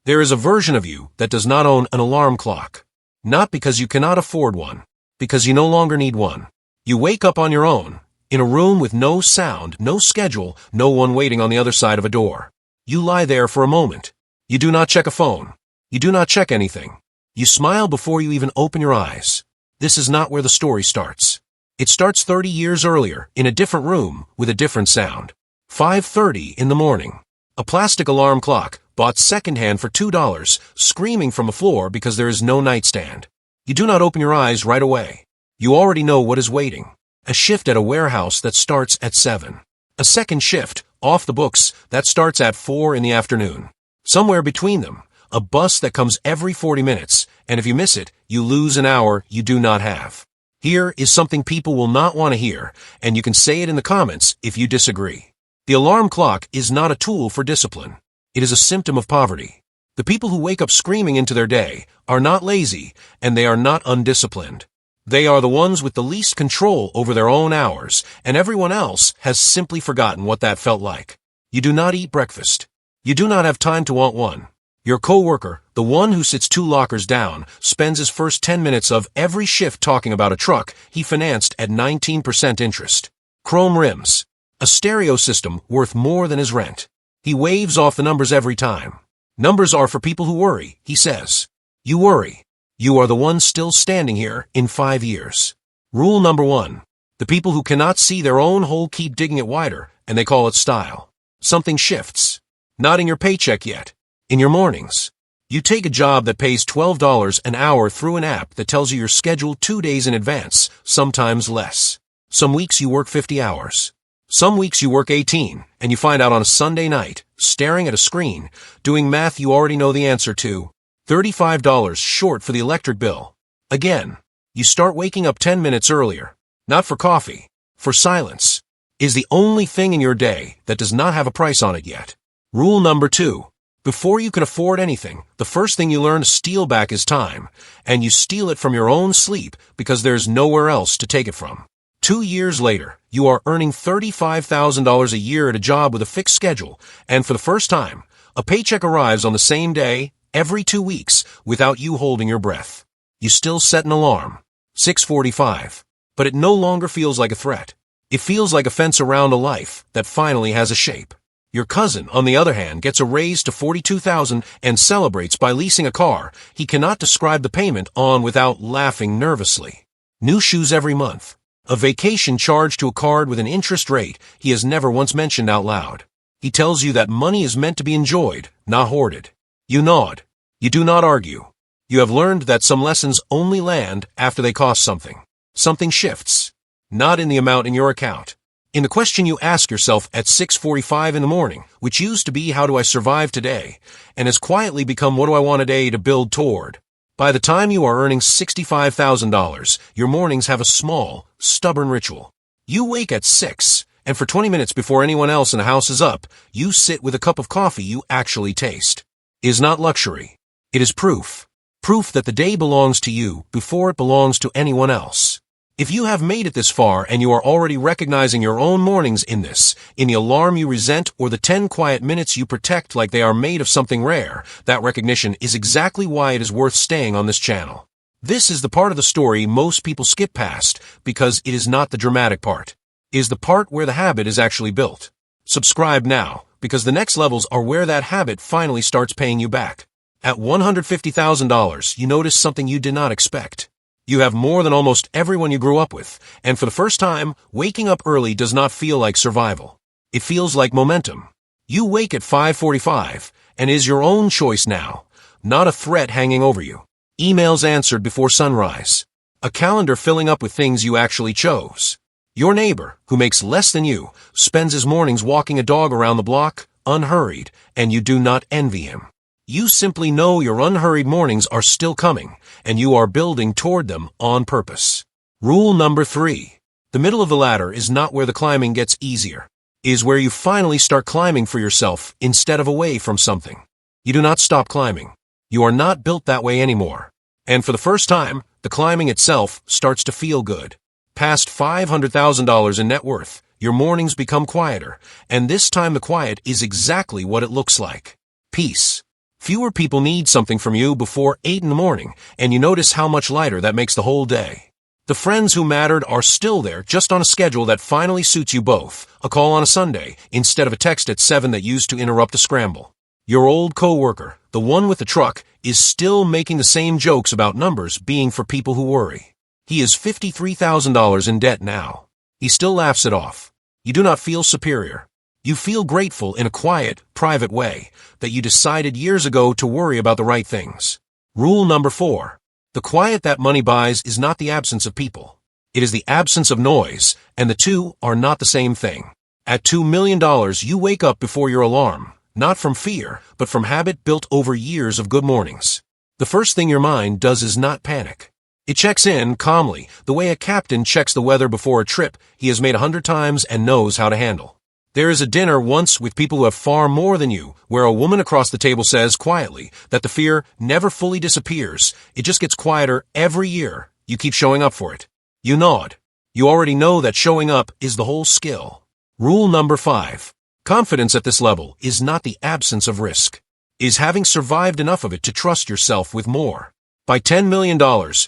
There is a version of you that does not own an alarm clock. Not because you cannot afford one, because you no longer need one. You wake up on your own, in a room with no sound, no schedule, no one waiting on the other side of a door. You lie there for a moment. You do not check a phone. You do not check anything. You smile before you even open your eyes. This is not where the story starts. It starts 30 years earlier, in a different room, with a different sound. 5:30 in the morning. A plastic alarm clock, bought secondhand for $2, screaming from the floor because there is no nightstand. You do not open your eyes right away. You already know what is waiting. A shift at a warehouse that starts at 7. A second shift, off the books, that starts at 4 in the afternoon. Somewhere between them, a bus that comes every 40 minutes, and if you miss it, you lose an hour you do not have. Here is something people will not want to hear, and you can say it in the comments if you disagree. The alarm clock is not a tool for discipline. It is a symptom of poverty. The people who wake up screaming into their day are not lazy, and they are not undisciplined. They are the ones with the least control over their own hours, and everyone else has simply forgotten what that felt like. You do not eat breakfast. You do not have time to want one. Your coworker, the one who sits 2 lockers down, spends his first 10 minutes of every shift talking about a truck he financed at 19% interest. Chrome rims. A stereo system worth more than his rent. He waves off the numbers every time. Numbers are for people who worry, he says. You worry. You are the one still standing here in 5 years. Rule number 1. The people who cannot see their own hole keep digging it wider, and they call it style. Something shifts. Not in your paycheck yet. In your mornings. You take a job that pays $12 an hour through an app that tells you your schedule 2 days in advance, sometimes less. Some weeks you work 50 hours. Some weeks you work 18, and you find out on a Sunday night, staring at a screen, doing math you already know the answer to, $35 short for the electric bill. Again, you start waking up 10 minutes earlier. Not for coffee, for silence. Is the only thing in your day that does not have a price on it yet. Rule number 2. Before you can afford anything, the first thing you learn to steal back is time, and you steal it from your own sleep because there's nowhere else to take it from. 2 years later, you are earning $35,000 a year at a job with a fixed schedule, and for the first time, a paycheck arrives on the same day, every 2 weeks, without you holding your breath. You still set an alarm. 6:45. But it no longer feels like a threat. It feels like a fence around a life that finally has a shape. Your cousin, on the other hand, gets a raise to $42,000 and celebrates by leasing a car he cannot describe the payment on without laughing nervously. New shoes every month. A vacation charged to a card with an interest rate he has never once mentioned out loud. He tells you that money is meant to be enjoyed, not hoarded. You nod. You do not argue. You have learned that some lessons only land after they cost something. Something shifts. Not in the amount in your account. In the question you ask yourself at 6:45 in the morning, which used to be how do I survive today, and has quietly become what do I want a day to build toward. By the time you are earning $65,000, your mornings have a small, stubborn ritual. You wake at 6, and for 20 minutes before anyone else in the house is up, you sit with a cup of coffee you actually taste. It is not luxury. It is proof. Proof that the day belongs to you before it belongs to anyone else. If you have made it this far and you are already recognizing your own mornings in this, in the alarm you resent or the 10 quiet minutes you protect like they are made of something rare, that recognition is exactly why it is worth staying on this channel. This is the part of the story most people skip past because it is not the dramatic part. It is the part where the habit is actually built. Subscribe now, because the next levels are where that habit finally starts paying you back. At $150,000, you notice something you did not expect. You have more than almost everyone you grew up with, and for the first time, waking up early does not feel like survival. It feels like momentum. You wake at 5:45, and it is your own choice now, not a threat hanging over you. Emails answered before sunrise. A calendar filling up with things you actually chose. Your neighbor, who makes less than you, spends his mornings walking a dog around the block, unhurried, and you do not envy him. You simply know your unhurried mornings are still coming, and you are building toward them on purpose. Rule number 3. The middle of the ladder is not where the climbing gets easier. It is where you finally start climbing for yourself instead of away from something. You do not stop climbing. You are not built that way anymore. And for the first time, the climbing itself starts to feel good. Past $500,000 in net worth, your mornings become quieter, and this time the quiet is exactly what it looks like. Peace. Fewer people need something from you before 8 in the morning, and you notice how much lighter that makes the whole day. The friends who mattered are still there, just on a schedule that finally suits you both. A call on a Sunday, instead of a text at 7 that used to interrupt the scramble. Your old coworker, the one with the truck, is still making the same jokes about numbers being for people who worry. He is $53,000 in debt now. He still laughs it off. You do not feel superior. You feel grateful in a quiet, private way that you decided years ago to worry about the right things. Rule number 4. The quiet that money buys is not the absence of people. It is the absence of noise, and the two are not the same thing. At $2 million, you wake up before your alarm, not from fear, but from habit built over years of good mornings. The first thing your mind does is not panic. It checks in calmly, the way a captain checks the weather before a trip he has made 100 times and knows how to handle. There is a dinner once with people who have far more than you, where a woman across the table says quietly that the fear never fully disappears, it just gets quieter every year. You keep showing up for it. You nod. You already know that showing up is the whole skill. Rule number 5. Confidence at this level is not the absence of risk. It is having survived enough of it to trust yourself with more. By $10 million,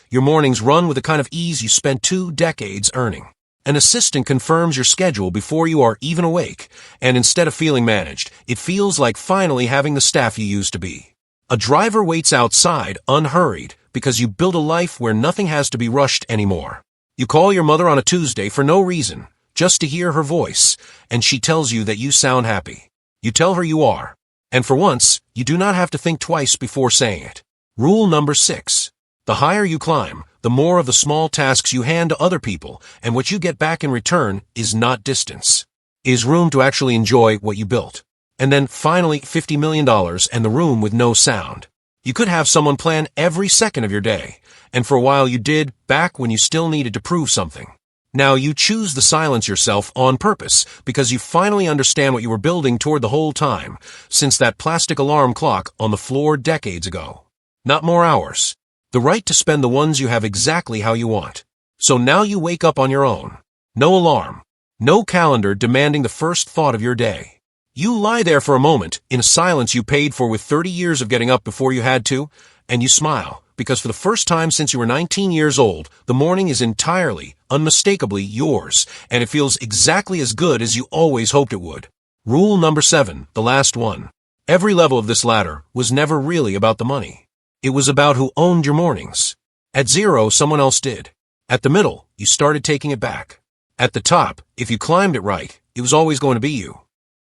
your mornings run with the kind of ease you spent 2 decades earning. An assistant confirms your schedule before you are even awake, and instead of feeling managed, it feels like finally having the staff you used to be. A driver waits outside, unhurried, because you build a life where nothing has to be rushed anymore. You call your mother on a Tuesday for no reason, just to hear her voice, and she tells you that you sound happy. You tell her you are, and for once, you do not have to think twice before saying it. Rule number 6. The higher you climb, the more of the small tasks you hand to other people, and what you get back in return is not distance. It is room to actually enjoy what you built. And then, finally, $50 million and the room with no sound. You could have someone plan every second of your day, and for a while you did, back when you still needed to prove something. Now you choose the silence yourself on purpose, because you finally understand what you were building toward the whole time, since that plastic alarm clock on the floor decades ago. Not more hours. The right to spend the ones you have exactly how you want. So now you wake up on your own. No alarm. No calendar demanding the first thought of your day. You lie there for a moment, in a silence you paid for with 30 years of getting up before you had to, and you smile, because for the first time since you were 19 years old, the morning is entirely, unmistakably yours, and it feels exactly as good as you always hoped it would. Rule number 7, the last one. Every level of this ladder was never really about the money. It was about who owned your mornings. At 0, someone else did. At the middle, you started taking it back. At the top, if you climbed it right, it was always going to be you.